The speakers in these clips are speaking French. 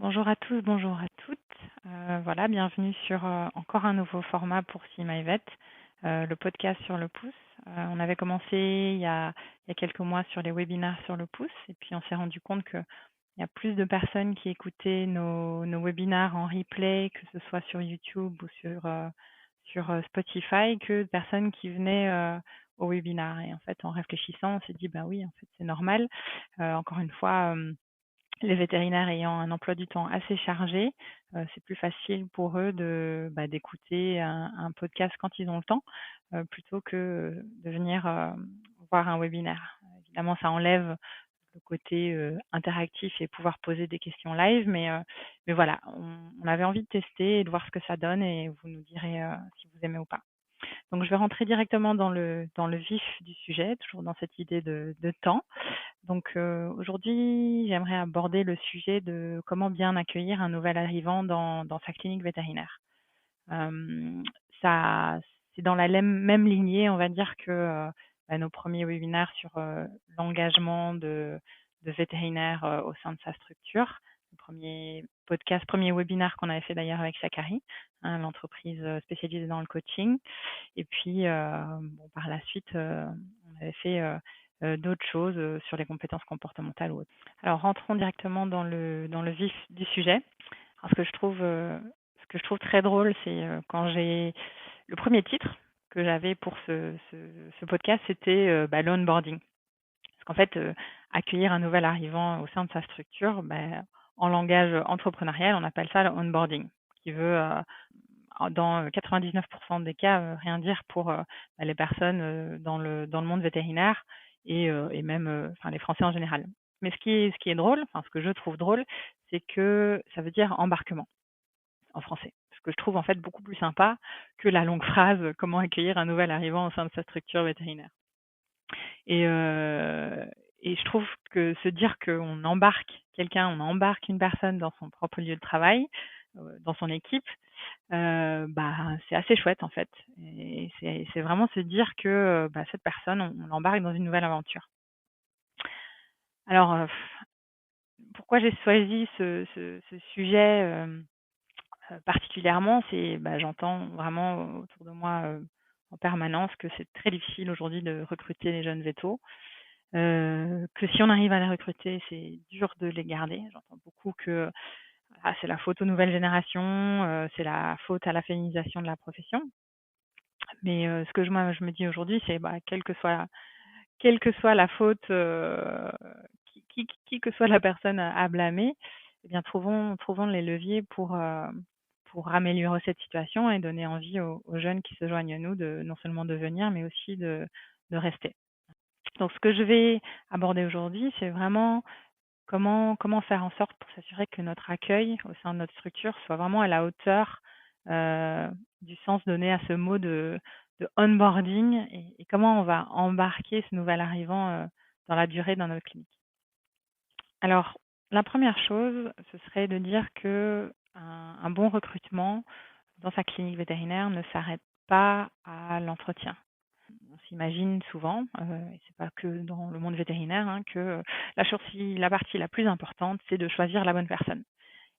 Bonjour à tous, bonjour à toutes. Voilà, bienvenue sur encore un nouveau format pour See My Vet, le podcast sur le pouce. On avait commencé il y a quelques mois sur les webinaires sur le pouce et puis on s'est rendu compte qu'il y a plus de personnes qui écoutaient nos webinaires en replay, que ce soit sur YouTube ou sur Spotify, que de personnes qui venaient au webinaire. Et en fait, en réfléchissant, on s'est dit, bah oui, en fait, c'est normal. Encore une fois, les vétérinaires ayant un emploi du temps assez chargé, c'est plus facile pour eux d'écouter un podcast quand ils ont le temps, plutôt que de venir, voir un webinaire. Évidemment, ça enlève le côté, interactif et pouvoir poser des questions live, mais voilà, on avait envie de tester et de voir ce que ça donne et vous nous direz, si vous aimez ou pas. Donc je vais rentrer directement dans le vif du sujet, toujours dans cette idée de temps. Donc aujourd'hui, j'aimerais aborder le sujet de comment bien accueillir un nouvel arrivant dans sa clinique vétérinaire. Hem, ça c'est dans la même lignée, on va dire, que, nos premiers webinaires sur, l'engagement de vétérinaires, au sein de sa structure. Le premier podcast, premier webinaire qu'on avait fait d'ailleurs avec Sakari, hein, l'entreprise, spécialisée dans le coaching. Et puis, bon, par la suite, on avait fait, d'autres choses, sur les compétences comportementales ou autres. Alors rentrons directement dans le vif du sujet. Alors ce que je trouve très drôle, c'est, quand j'ai le premier titre que j'avais pour ce podcast, c'était, l'onboarding. Parce qu'en fait, accueillir un nouvel arrivant au sein de sa structure, en langage entrepreneurial, on appelle ça le onboarding, qui veut, dans 99 des cas, rien dire pour, les personnes, dans le monde vétérinaire et même, enfin les Français en général. Mais ce qui est drôle, enfin ce que je trouve drôle, c'est que ça veut dire embarquement en français. Ce que je trouve en fait beaucoup plus sympa que la longue phrase, comment accueillir un nouvel arrivant au sein de sa structure vétérinaire. Et et je trouve que se dire qu'on embarque quelqu'un, on embarque une personne dans son propre lieu de travail, dans son équipe, c'est assez chouette en fait. Et c'est vraiment se dire que, cette personne, on l'embarque dans une nouvelle aventure. Alors, pourquoi j'ai choisi ce sujet, particulièrement? C'est, j'entends vraiment autour de moi, en permanence que c'est très difficile aujourd'hui de recruter les jeunes vétos. Que si on arrive à les recruter, c'est dur de les garder. J'entends beaucoup que, ah, c'est la faute aux nouvelles générations, c'est la faute à la féminisation de la profession. Mais ce que je me dis aujourd'hui, c'est, quelle que soit la faute, qui que soit la personne à blâmer, eh bien trouvons les leviers pour améliorer cette situation et donner envie aux jeunes qui se joignent à nous de non seulement de venir, mais aussi de rester. Donc ce que je vais aborder aujourd'hui, c'est vraiment comment faire en sorte pour s'assurer que notre accueil au sein de notre structure soit vraiment à la hauteur, heu, du sens donné à ce mot de onboarding et comment on va embarquer ce nouvel arrivant, dans la durée dans notre clinique. Alors, la première chose, ce serait de dire qu'un bon recrutement dans sa clinique vétérinaire ne s'arrête pas à l'entretien. On s'imagine souvent, et c'est pas que dans le monde vétérinaire, hein, que la partie la plus importante, c'est de choisir la bonne personne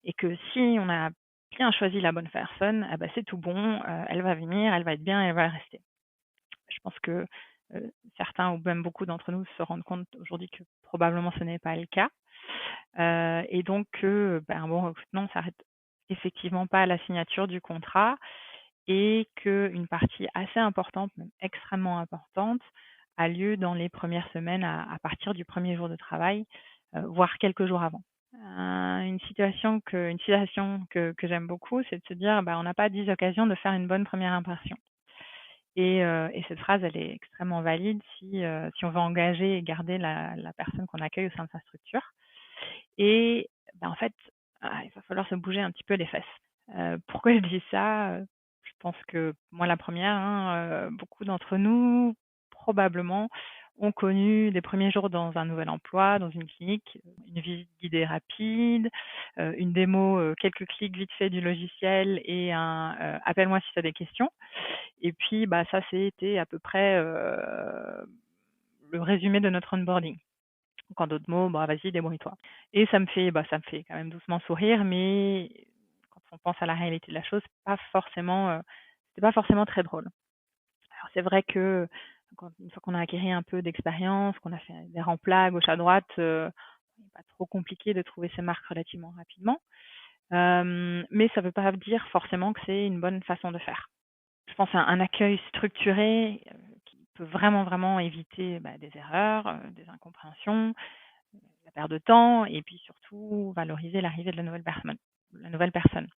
et que si on a bien choisi la bonne personne, c'est tout bon, elle va venir, elle va être bien, elle va rester. Je pense que, certains ou même beaucoup d'entre nous se rendent compte aujourd'hui que probablement ce n'est pas le cas, et donc que, un bon recrutement ne s'arrête effectivement pas à la signature du contrat et qu'une partie assez importante, même extrêmement importante, a lieu dans les premières semaines à partir du premier jour de travail, voire quelques jours avant. Une citation que j'aime beaucoup, c'est de se dire, on n'a pas 10 occasions de faire une bonne première impression. Et cette phrase, elle est extrêmement valide si on veut engager et garder la personne qu'on accueille au sein de sa structure. Et en fait, il va falloir se bouger un petit peu les fesses. Pourquoi je dis ça? Je pense que moi la première, hein, beaucoup d'entre nous, probablement, ont connu des premiers jours dans un nouvel emploi, dans une clinique, une visite guidée rapide, une démo, quelques clics vite fait du logiciel et un, «appelle-moi si tu as des questions». Et puis, ça, c'était à peu près, le résumé de notre onboarding. Donc en d'autres mots, bah vas-y, débrouille-toi. Et ça me fait quand même doucement sourire, mais quand on pense à la réalité de la chose, c'était pas forcément très drôle. Alors c'est vrai que une fois qu'on a acquis un peu d'expérience, qu'on a fait des remplats à gauche à droite, c'est pas trop compliqué de trouver ses marques relativement rapidement. Mais ça veut pas dire forcément que c'est une bonne façon de faire. Je pense à un accueil structuré, qui peut vraiment, vraiment éviter, des erreurs, des incompréhensions, la perte de temps et puis surtout valoriser l'arrivée de la nouvelle personne,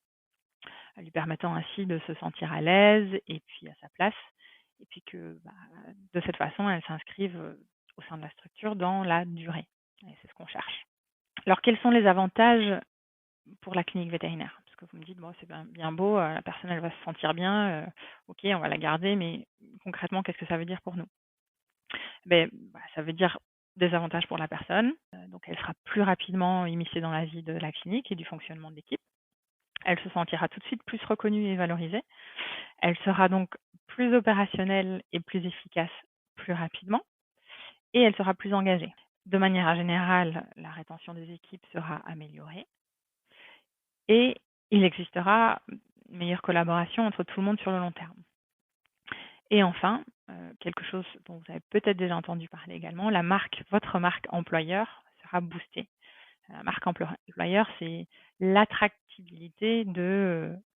lui permettant ainsi de se sentir à l'aise et puis à sa place et puis que, de cette façon, elle s'inscrive, au sein de la structure dans la durée et c'est ce qu'on cherche. Alors quels sont les avantages pour la clinique vétérinaire? Parce que vous me dites: «Bon, c'est bien beau, la personne, elle va se sentir bien, OK, on va la garder», mais concrètement, qu'est-ce que ça veut dire pour nous? Ça veut dire des avantages pour la personne, donc elle sera plus rapidement immiscée dans la vie de la clinique et du fonctionnement de l'équipe. Elle se sentira tout de suite plus reconnue et valorisée. Elle sera donc plus opérationnelle et plus efficace plus rapidement et elle sera plus engagée. De manière générale, la rétention des équipes sera améliorée et il existera une meilleure collaboration entre tout le monde sur le long terme. Et enfin, quelque chose dont vous avez peut-être déjà entendu parler également, votre marque employeur sera boostée. La marque employeur, c'est l'attractibilité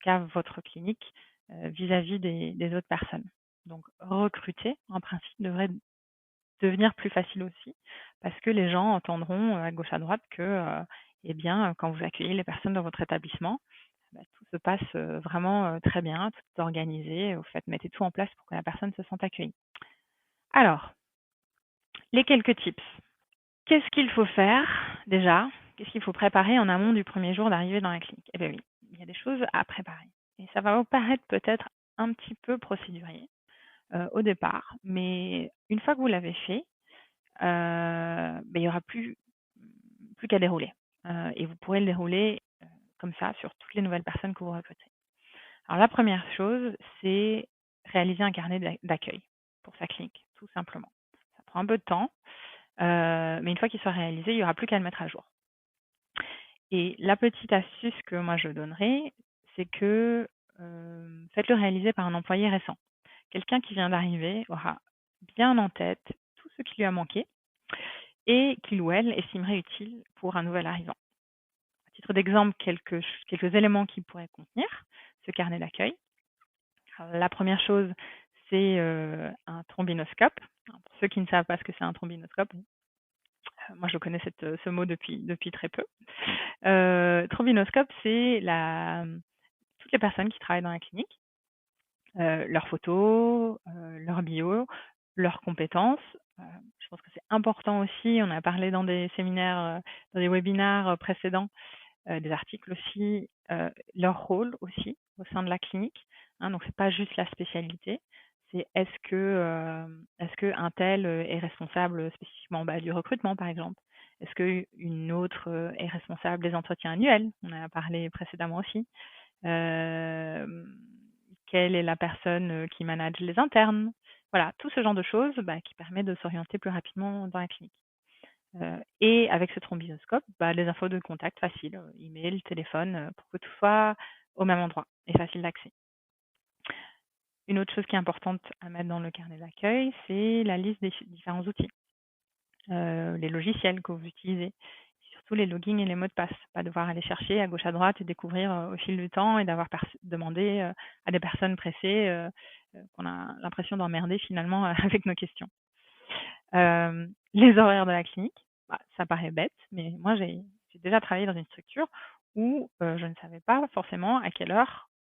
qu'a votre clinique vis-à-vis des autres personnes. Donc, recruter, en principe, devrait devenir plus facile aussi parce que les gens entendront à gauche à droite que, quand vous accueillez les personnes dans votre établissement, tout se passe vraiment très bien, tout est organisé. Vous mettez tout en place pour que la personne se sente accueillie. Alors, les quelques tips. Qu'est-ce qu'il faut faire déjà? Qu'est-ce qu'il faut préparer en amont du premier jour d'arrivée dans la clinique? Eh bien oui, il y a des choses à préparer. Et ça va vous paraître peut-être un petit peu procédurier au départ, mais une fois que vous l'avez fait, il n'y aura plus qu'à dérouler. Et vous pourrez le dérouler comme ça sur toutes les nouvelles personnes que vous recrutez. Alors la première chose, c'est réaliser un carnet d'accueil pour sa clinique, tout simplement. Ça prend un peu de temps, mais une fois qu'il soit réalisé, il n'y aura plus qu'à le mettre à jour. Et la petite astuce que moi je donnerais, c'est que faites-le réaliser par un employé récent. Quelqu'un qui vient d'arriver aura bien en tête tout ce qui lui a manqué et qu'il ou elle estimerait utile pour un nouvel arrivant. À titre d'exemple, quelques éléments qui pourraient contenir ce carnet d'accueil. La première chose, c'est un trombinoscope. Alors, pour ceux qui ne savent pas ce que c'est un trombinoscope, moi je connais ce mot depuis très peu. Trombinoscope, c'est toutes les personnes qui travaillent dans la clinique, leurs photos, leur bio, leurs compétences. Je pense que c'est important aussi, on a parlé dans des séminaires, dans des webinaires précédents, des articles aussi, leur rôle aussi au sein de la clinique, hein, donc c'est pas juste la spécialité. C'est est-ce que un tel est responsable spécifiquement du recrutement, par exemple? Est-ce qu'une autre est responsable des entretiens annuels? On en a parlé précédemment aussi. Quelle est la personne qui manage les internes? Voilà, tout ce genre de choses qui permet de s'orienter plus rapidement dans la clinique. Et avec ce trombinoscope, les infos de contact faciles, email, téléphone, pour que tout soit au même endroit et facile d'accès. Une autre chose qui est importante à mettre dans le carnet d'accueil, c'est la liste des différents outils, les logiciels que vous utilisez, surtout les logins et les mots de passe. Pas devoir aller chercher à gauche à droite et découvrir au fil du temps et d'avoir demandé à des personnes pressées qu'on a l'impression d'emmerder finalement avec nos questions. Les horaires de la clinique, ça paraît bête, mais moi j'ai déjà travaillé dans une structure où je ne savais pas forcément à quelle heure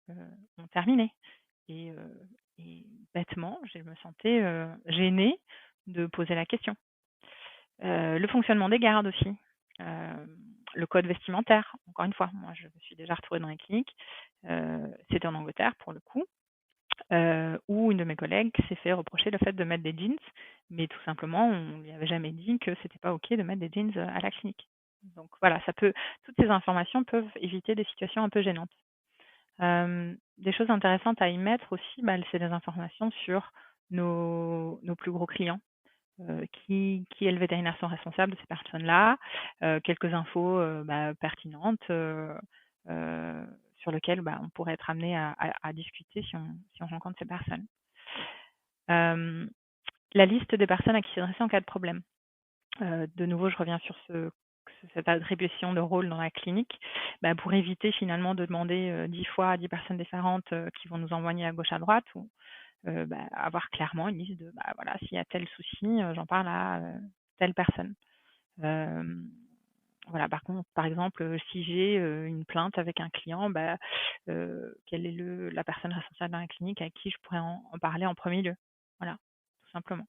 on terminait. Et, bêtement, je me sentais gênée de poser la question. Le fonctionnement des gardes aussi, le code vestimentaire. Encore une fois, moi je me suis déjà retrouvée dans les cliniques, c'était en Angleterre pour le coup, où une de mes collègues s'est fait reprocher le fait de mettre des jeans, mais tout simplement, on lui avait jamais dit que c'était pas OK de mettre des jeans à la clinique. Donc voilà, toutes ces informations peuvent éviter des situations un peu gênantes. Des choses intéressantes à y mettre aussi, c'est des informations sur nos plus gros clients. qui est le vétérinaire sont responsables de ces personnes-là, quelques infos pertinentes sur lesquelles on pourrait être amené à discuter si on rencontre ces personnes. La liste des personnes à qui s'adresser en cas de problème. De nouveau, je reviens sur cette attribution de rôle dans la clinique, pour éviter finalement de demander 10 fois à 10 personnes différentes qui vont nous envoyer à gauche à droite, ou avoir clairement une liste de voilà, s'il y a tel souci, j'en parle à telle personne. Voilà, par contre, par exemple, si j'ai une plainte avec un client, quelle est la personne responsable dans la clinique à qui je pourrais en parler en premier lieu. Voilà, tout simplement.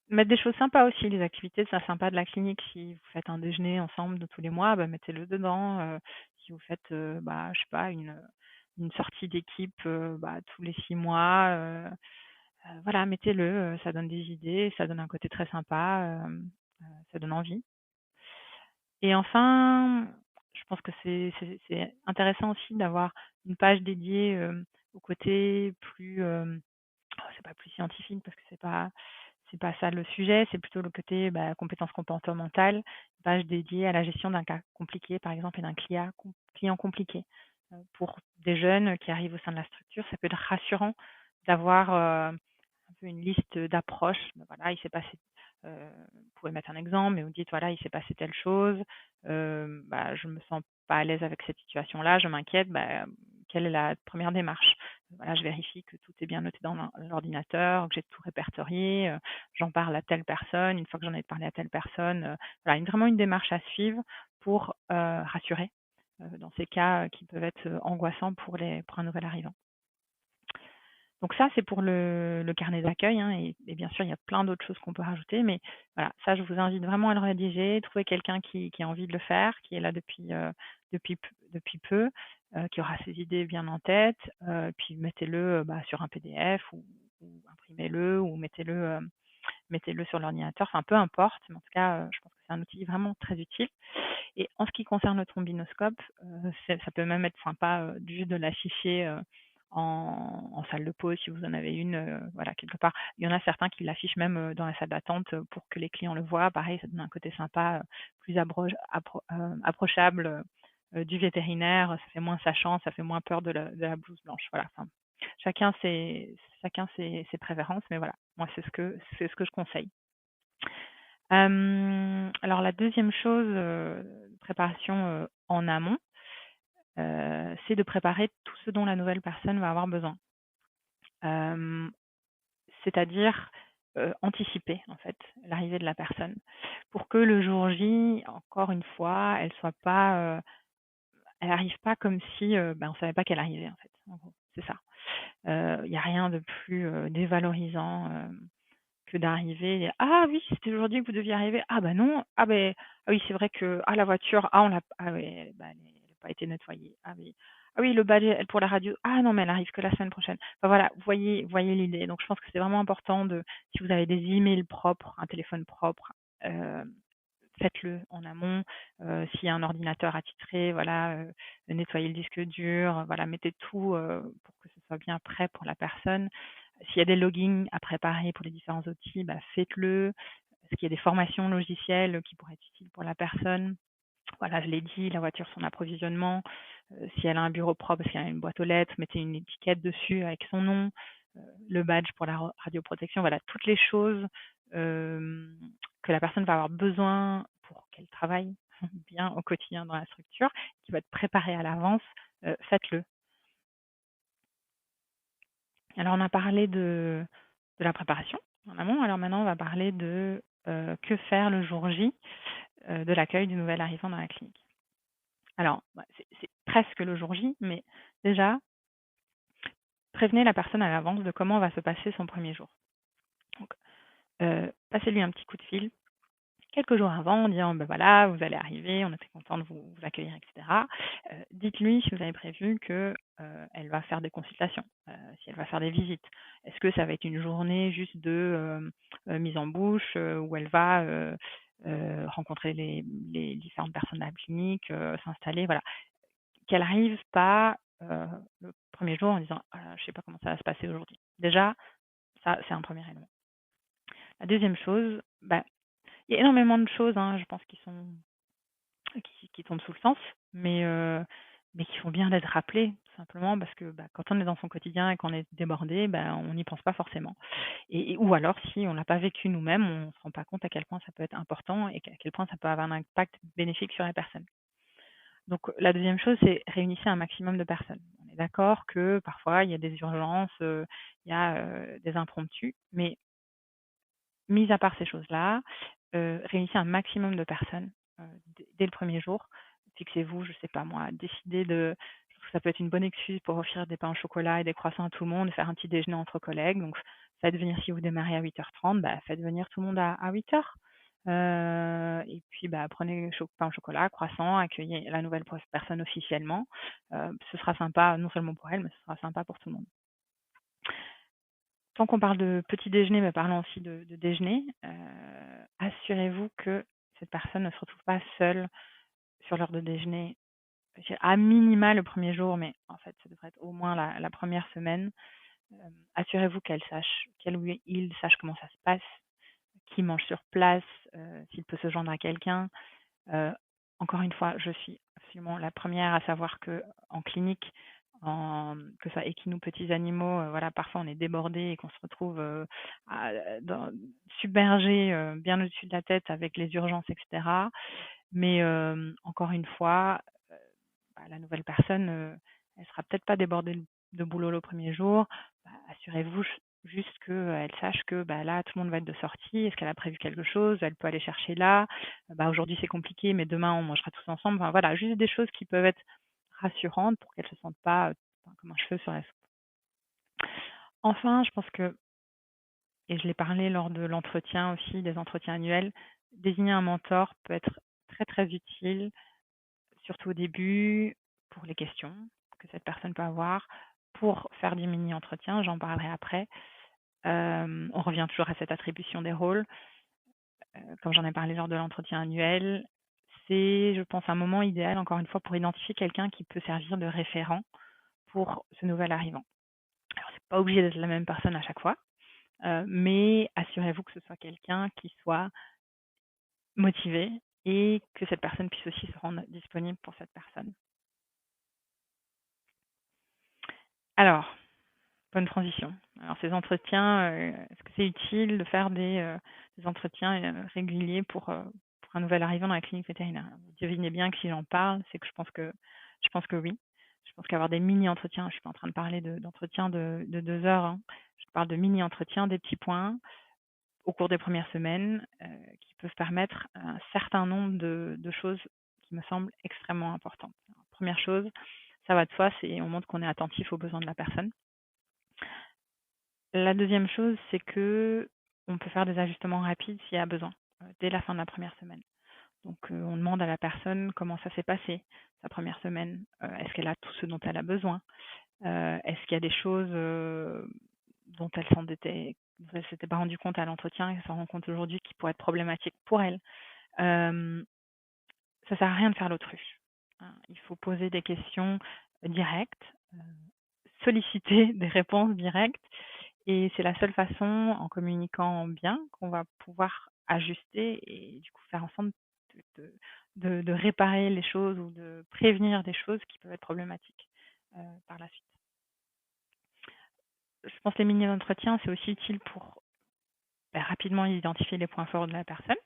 Mettre des choses sympas aussi, les activités ça sympa de la clinique. Si vous faites un déjeuner ensemble de tous les mois, mettez-le dedans. Si vous faites, je sais pas, une sortie d'équipe tous les 6 mois, voilà, mettez-le. Ça donne des idées, ça donne un côté très sympa, ça donne envie. Et enfin, je pense que c'est intéressant aussi d'avoir une page dédiée au côté plus, c'est pas plus scientifique parce que c'est pas ça le sujet, c'est plutôt le côté compétences comportementales, une page dédiée à la gestion d'un cas compliqué, par exemple, et d'un client compliqué. Pour des jeunes qui arrivent au sein de la structure, ça peut être rassurant d'avoir un peu une liste d'approches. Voilà, il s'est passé, vous pouvez mettre un exemple, mais vous dites voilà, il s'est passé telle chose, je me sens pas à l'aise avec cette situation-là, je m'inquiète, quelle est la première démarche? Voilà, je vérifie que tout est bien noté dans l'ordinateur, que j'ai tout répertorié, j'en parle à telle personne, une fois que j'en ai parlé à telle personne, voilà, vraiment une démarche à suivre pour rassurer dans ces cas qui peuvent être angoissants pour un nouvel arrivant. Donc ça, c'est pour le carnet d'accueil, hein, et bien sûr, il y a plein d'autres choses qu'on peut rajouter, mais voilà, ça, je vous invite vraiment à le rédiger, trouver quelqu'un qui a envie de le faire, qui est là depuis peu, qui aura ses idées bien en tête, puis mettez-le sur un PDF ou imprimez-le ou mettez-le sur l'ordinateur, enfin peu importe, mais en tout cas, je pense que c'est un outil vraiment très utile. Et en ce qui concerne le trombinoscope, ça peut même être sympa juste de l'afficher en salle de pause si vous en avez une, voilà, quelque part. Il y en a certains qui l'affichent même dans la salle d'attente pour que les clients le voient. Pareil, ça donne un côté sympa, plus approchable du vétérinaire. Ça fait moins sachant, ça fait moins peur de la blouse blanche. Voilà. Enfin, chacun ses préférences, mais voilà, moi c'est ce que je conseille. Alors la deuxième chose, préparation, en amont, c'est de préparer tout ce dont la nouvelle personne va avoir besoin. Hem, C'est-à-dire, anticiper en fait l'arrivée de la personne pour que le jour J, encore une fois, elle arrive pas comme si, on savait pas qu'elle arrivait en fait, en gros, c'est ça. Il y a rien de plus, dévalorisant, que d'arriver et: «Ah oui, c'était aujourd'hui que vous deviez arriver. Ah bah non. Ah oui, c'est vrai que la voiture, on l'a oui, elle a pas été nettoyée. Ah oui. Ah oui, le badge, elle pour la radio. Ah non, mais elle arrive que la semaine prochaine». Enfin voilà, vous voyez l'idée. Donc je pense que c'est vraiment important si vous avez des emails propres, un téléphone propre, heu, faites-le en amont. S'il y a un ordinateur attitré, voilà, nettoyez le disque dur, voilà, mettez tout, pour que ce soit bien prêt pour la personne. S'il y a des logins à préparer pour les différents outils, faites-le. Est-ce qu'il y a des formations logicielles qui pourraient être utiles pour la personne? Voilà, je l'ai dit, la voiture, son approvisionnement. Si elle a un bureau propre, si elle a une boîte aux lettres, mettez une étiquette dessus avec son nom. Le badge pour la radioprotection. Voilà, toutes les choses que la personne va avoir besoin pour qu'elle travaille bien au quotidien dans la structure, qui va être préparée à l'avance, faites-le. Alors on a parlé de la préparation en amont. Alors maintenant, on va parler de que faire le jour J de l'accueil du nouvel arrivant dans la clinique. Alors, c'est presque le jour J, mais déjà, prévenez la personne à l'avance de comment va se passer son premier jour. Donc, passez-lui un petit coup de fil quelques jours avant en disant voilà, vous allez arriver, on est très content de vous accueillir, etc. Dites-lui si vous avez prévu que elle va faire des consultations, si elle va faire des visites. Est-ce que ça va être une journée juste de mise en bouche où elle va rencontrer les différentes personnes de la clinique, s'installer, voilà. Qu'elle arrive pas le premier jour en disant je sais pas comment ça va se passer aujourd'hui. Déjà, ça c'est un premier élément. La deuxième chose, il y a énormément de choses, hein, je pense, qui tombent sous le sens, mais qui font bien d'être rappelées, tout simplement parce que quand on est dans son quotidien et qu'on est débordé, on n'y pense pas forcément. Ou alors, si on l'a pas vécu nous-mêmes, on ne se rend pas compte à quel point ça peut être important et à quel point ça peut avoir un impact bénéfique sur la personne. Donc la deuxième chose, c'est réunissez un maximum de personnes. On est d'accord que parfois il y a des urgences, il y a des impromptus, mais mis à part ces choses-là, réunissez un maximum de personnes dès le premier jour. Fixez-vous, je sais pas moi, décidez de. Je trouve que ça peut être une bonne excuse pour offrir des pains au chocolat et des croissants à tout le monde, faire un petit déjeuner entre collègues. Donc, faites venir, si vous démarrez à 8h30, faites venir tout le monde à 8h. Et puis, prenez pain au chocolat, croissant, accueillez la nouvelle personne officiellement. Ce sera sympa, non seulement pour elle, mais ce sera sympa pour tout le monde. Tant qu'on parle de petit déjeuner, mais parlons aussi de déjeuner, assurez-vous que cette personne ne se retrouve pas seule sur l'heure de déjeuner. À minima le premier jour, mais en fait, ça devrait être au moins la première semaine. Assurez-vous qu'elle ou il sache comment ça se passe, qui mange sur place, s'il peut se joindre à quelqu'un. Encore une fois, je suis absolument la première à savoir que en clinique, que ça équine ou petits animaux, voilà, parfois on est débordé et qu'on se retrouve submergé bien au-dessus de la tête avec les urgences, etc. Mais encore une fois, la nouvelle personne, elle sera peut-être pas débordée de boulot le premier jour. Assurez-vous juste qu'elle sache que là, tout le monde va être de sortie. Est-ce qu'elle a prévu quelque chose? Elle peut aller chercher là. Aujourd'hui, c'est compliqué, mais demain, on mangera tous ensemble. Enfin, voilà, juste des choses qui peuvent être rassurantes pour qu'elle ne se sente pas comme un cheveu sur la soupe. Enfin, je pense que, et je l'ai parlé lors de l'entretien aussi, des entretiens annuels, désigner un mentor peut être très très utile, surtout au début, pour les questions que cette personne peut avoir, pour faire des mini-entretiens, j'en parlerai après. On revient toujours à cette attribution des rôles. Comme j'en ai parlé lors de l'entretien annuel, c'est, je pense, un moment idéal, encore une fois, pour identifier quelqu'un qui peut servir de référent pour ce nouvel arrivant. Alors, c'est pas obligé d'être la même personne à chaque fois, mais assurez-vous que ce soit quelqu'un qui soit motivé et que cette personne puisse aussi se rendre disponible pour cette personne. Alors, bonne transition. Alors ces entretiens, est-ce que c'est utile de faire des entretiens réguliers pour un nouvel arrivant dans la clinique vétérinaire? Vous devinez bien que si j'en parle, c'est que je pense que oui. Je pense qu'avoir des mini-entretiens, je ne suis pas en train de parler d'entretiens de 2 heures, hein. Je parle de mini-entretiens, des petits points au cours des premières semaines qui peuvent permettre un certain nombre de choses qui me semblent extrêmement importantes. Alors, première chose, ça va de soi, c'est on montre qu'on est attentif aux besoins de la personne. La deuxième chose, c'est que on peut faire des ajustements rapides s'il y a besoin, dès la fin de la première semaine. Donc, on demande à la personne comment ça s'est passé, sa première semaine. Est-ce qu'elle a tout ce dont elle a besoin? Est-ce qu'il y a des choses, dont dont elle s'était pas rendue compte à l'entretien et qu'elle s'en rend compte aujourd'hui qui pourraient être problématiques pour elle? Hem, Ça sert à rien de faire l'autruche, hein. Il faut poser des questions directes, solliciter des réponses directes et c'est la seule façon, en communiquant bien, qu'on va pouvoir ajuster et du coup faire en sorte de réparer les choses ou de prévenir des choses qui peuvent être problématiques par la suite. Je pense que les mini-entretiens, c'est aussi utile pour rapidement identifier les points forts de la personne,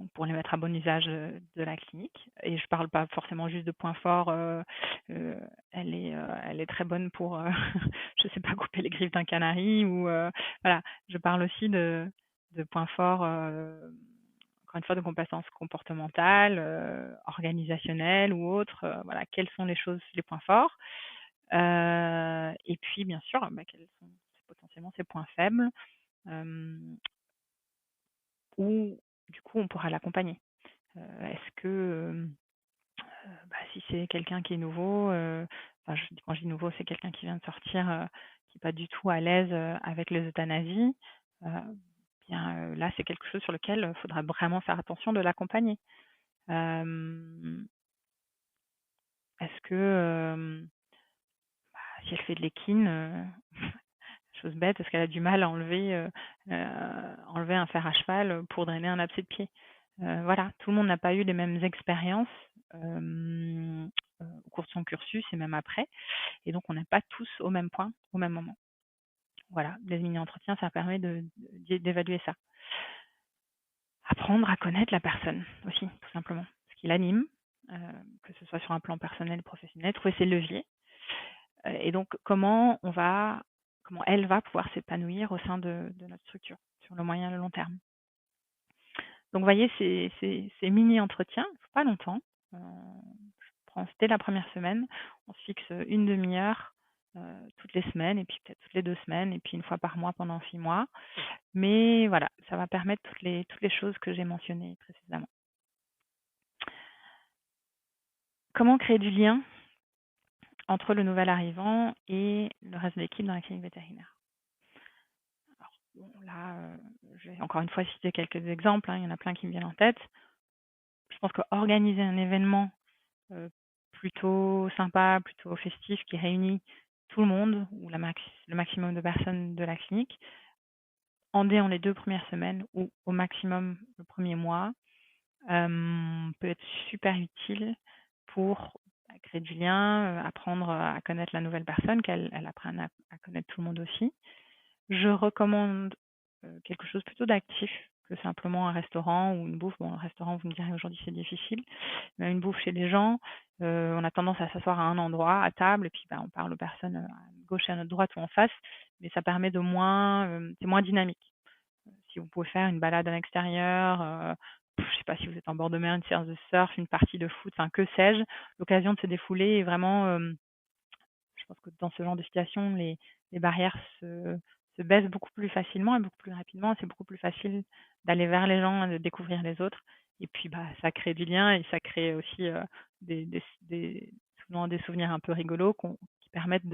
donc pour les mettre à bon usage de la clinique. Et je ne parle pas forcément juste de points forts. Elle est très bonne pour, je sais pas, couper les griffes d'un canari ou voilà. Je parle aussi de points forts, encore une fois, de compétences comportementales, organisationnelles ou autres. Voilà, quelles sont les choses, les points forts. Et puis, bien sûr, quels sont potentiellement ses points faibles. Euh, Où du coup on pourra l'accompagner. Est-ce que si c'est quelqu'un qui est nouveau, quand je dis nouveau, c'est quelqu'un qui vient de sortir, qui n'est pas du tout à l'aise avec les euthanasies, là c'est quelque chose sur lequel il faudra vraiment faire attention de l'accompagner. Est-ce que si elle fait de l'équine, Chose bête, parce qu'elle a du mal à enlever un fer à cheval pour drainer un abcès de pied. Voilà, tout le monde n'a pas eu les mêmes expériences au cours de son cursus et même après. Et donc, on n'est pas tous au même point, au même moment. Voilà, les mini-entretiens, ça permet d'évaluer ça. Apprendre à connaître la personne aussi, tout simplement. Ce qui l'anime, que ce soit sur un plan personnel, professionnel, trouver ses leviers. Et donc, comment elle va pouvoir s'épanouir au sein de notre structure sur le moyen et le long terme. Donc, vous voyez, ces mini-entretiens, il ne faut pas longtemps. Je prends dès la première semaine, on se fixe une demi-heure toutes les semaines, et puis peut-être toutes les 2 semaines, et puis une fois par mois pendant 6 mois. Mais voilà, ça va permettre toutes les choses que j'ai mentionnées précédemment. Comment créer du lien entre le nouvel arrivant et le reste de l'équipe dans la clinique vétérinaire? Alors, bon, là, je vais encore une fois citer quelques exemples, hein, il y en a plein qui me viennent en tête. Je pense qu'organiser un événement plutôt sympa, plutôt festif, qui réunit tout le monde, ou le maximum de personnes de la clinique, en les 2 premières semaines ou au maximum le premier mois, peut être super utile pour créer du lien, apprendre à connaître la nouvelle personne, qu'elle apprenne à connaître tout le monde aussi. Je recommande quelque chose plutôt d'actif que simplement un restaurant ou une bouffe. Bon, un restaurant, vous me direz aujourd'hui c'est difficile, mais une bouffe chez les gens, on a tendance à s'asseoir à un endroit, à table, et puis on parle aux personnes à gauche et à notre droite ou en face, mais ça permet c'est moins dynamique. Si vous pouvez faire une balade à l'extérieur, je sais pas si vous êtes en bord de mer, une séance de surf, une partie de foot, enfin que sais-je, l'occasion de se défouler et vraiment, je pense que dans ce genre de situation, les barrières se baissent beaucoup plus facilement et beaucoup plus rapidement. C'est beaucoup plus facile d'aller vers les gens, de découvrir les autres. Et puis, ça crée du lien et ça crée aussi souvent des souvenirs un peu rigolos qui permettent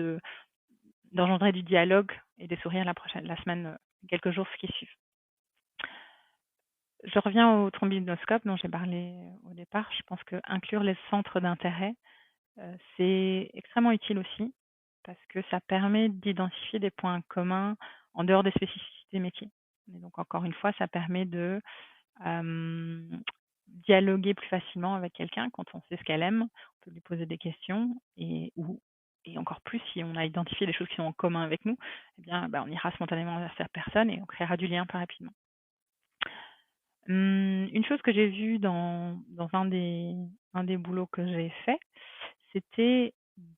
d'engendrer du dialogue et des sourires la semaine, quelques jours qui suivent. Je reviens au trombinoscope dont j'ai parlé au départ. Je pense qu'inclure les centres d'intérêt, c'est extrêmement utile aussi parce que ça permet d'identifier des points communs en dehors des spécificités métiers. Et donc encore une fois, ça permet de dialoguer plus facilement avec quelqu'un quand on sait ce qu'elle aime. On peut lui poser des questions et encore plus si on a identifié des choses qui sont en commun avec nous, eh bien, on ira spontanément vers cette personne et on créera du lien plus rapidement. Une chose que j'ai vue dans un des boulots que j'ai fait, c'était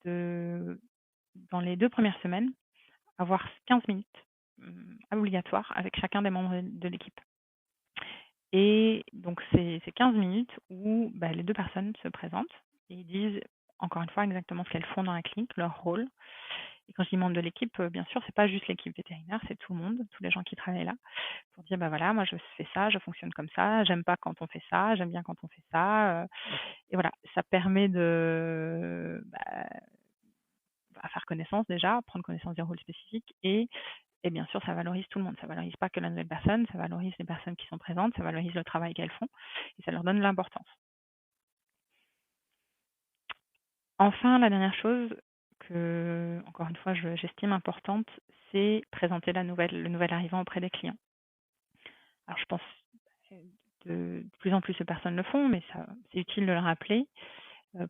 dans les 2 premières semaines, avoir 15 minutes, obligatoires avec chacun des membres de l'équipe. Et donc c'est 15 minutes où, les 2 personnes se présentent et disent, encore une fois, exactement ce qu'elles font dans la clinique, leur rôle. Et quand je dis membres de l'équipe, bien sûr, c'est pas juste l'équipe vétérinaire, c'est tout le monde, tous les gens qui travaillent là, pour dire: voilà, moi je fais ça, je fonctionne comme ça, j'aime pas quand on fait ça, j'aime bien quand on fait ça», et voilà, ça permet de, faire connaissance déjà, prendre connaissance des rôles spécifiques et bien sûr, ça valorise tout le monde. Ça valorise pas que la nouvelle personne, ça valorise les personnes qui sont présentes, ça valorise le travail qu'elles font et ça leur donne de l'importance. Enfin, la dernière chose que, encore une fois, j'estime importante, c'est présenter le nouvel arrivant auprès des clients. Alors, je pense de plus en plus de personnes le font, mais c'est utile de le rappeler.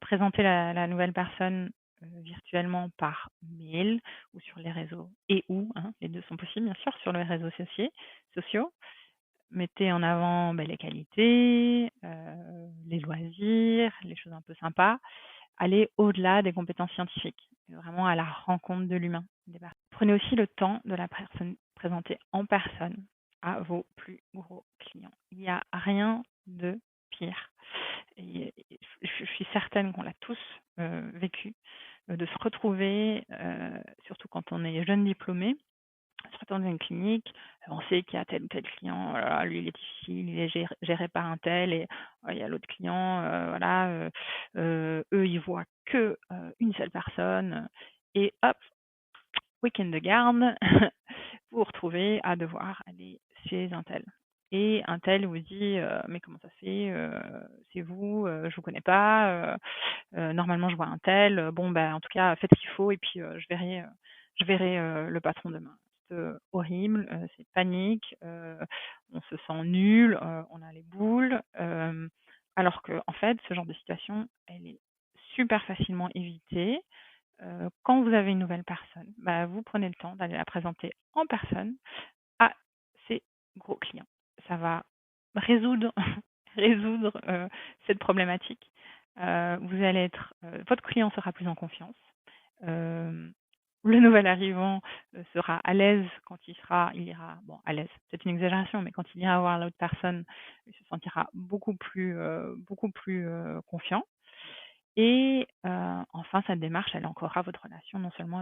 Présenter la nouvelle personne virtuellement par mail ou sur les réseaux les deux sont possibles bien sûr, sur les réseaux sociaux. Mettez en avant les qualités, les loisirs, les choses un peu sympas. Allez au-delà des compétences scientifiques, vraiment à la rencontre de l'humain. Prenez aussi le temps de la personne présenter en personne à vos plus gros clients. Il n'y a rien de pire. Et je suis certaine qu'on l'a tous vécu, de se retrouver, surtout quand on est jeune diplômé, se retrouver dans une clinique, on sait qu'il y a tel ou tel client, voilà, lui il est difficile, il est géré par un tel, et il y a l'autre client, eux ils voient que une seule personne, et hop, week-end de garde, vous vous retrouvez à devoir aller chez un tel. Et un tel vous dit mais comment ça se fait, c'est vous, je vous connais pas, normalement je vois un tel, bon en tout cas faites ce qu'il faut et puis je verrai le patron demain. horrible, c'est panique, on se sent nul, on a les boules, alors que en fait, ce genre de situation, elle est super facilement évitée. Quand vous avez une nouvelle personne, bah, vous prenez le temps d'aller la présenter en personne à ces gros clients. Ça va résoudre résoudre, cette problématique. Vous allez être, votre client sera plus en confiance. Hem, le nouvel arrivant, sera à l'aise quand il ira bon à l'aise, c'est une exagération, mais quand il ira voir l'autre personne, il se sentira beaucoup plus, confiant et enfin cette démarche, elle ancrera votre relation non seulement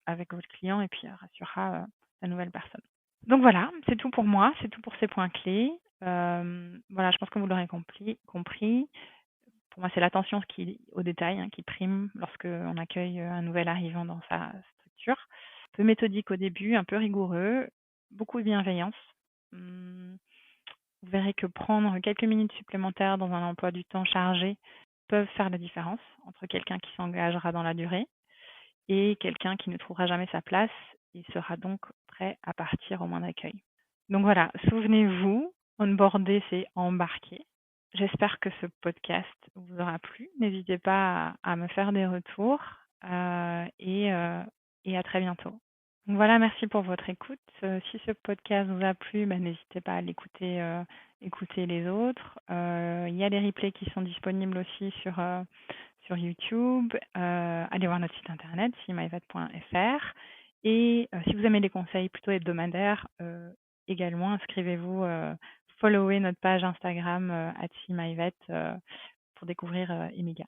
avec votre client et puis elle rassurera, la nouvelle personne. Donc voilà, c'est tout pour moi, c'est tout pour ces points clés. Voilà, je pense que vous l'aurez compris. Pour moi, c'est l'attention au détail qui prime lorsqu'on accueille un nouvel arrivant dans sa structure. Un peu méthodique au début, un peu rigoureux, beaucoup de bienveillance. Hum, Vous verrez que prendre quelques minutes supplémentaires dans un emploi du temps chargé peuvent faire la différence entre quelqu'un qui s'engagera dans la durée et quelqu'un qui ne trouvera jamais sa place et sera donc prêt à partir au moindre accueil. Donc voilà, souvenez-vous, onboarder, c'est embarquer. J'espère que ce podcast vous aura plu. N'hésitez pas à me faire des retours et à très bientôt. Donc voilà, merci pour votre écoute. Si ce podcast vous a plu, n'hésitez pas à l'écouter, écouter les autres. Il y a des replays qui sont disponibles aussi sur YouTube. Allez voir notre site internet, simyvet.fr. Et si vous aimez les conseils plutôt hebdomadaires, également inscrivez-vous, followez notre page Instagram @simyvet pour découvrir Emiga.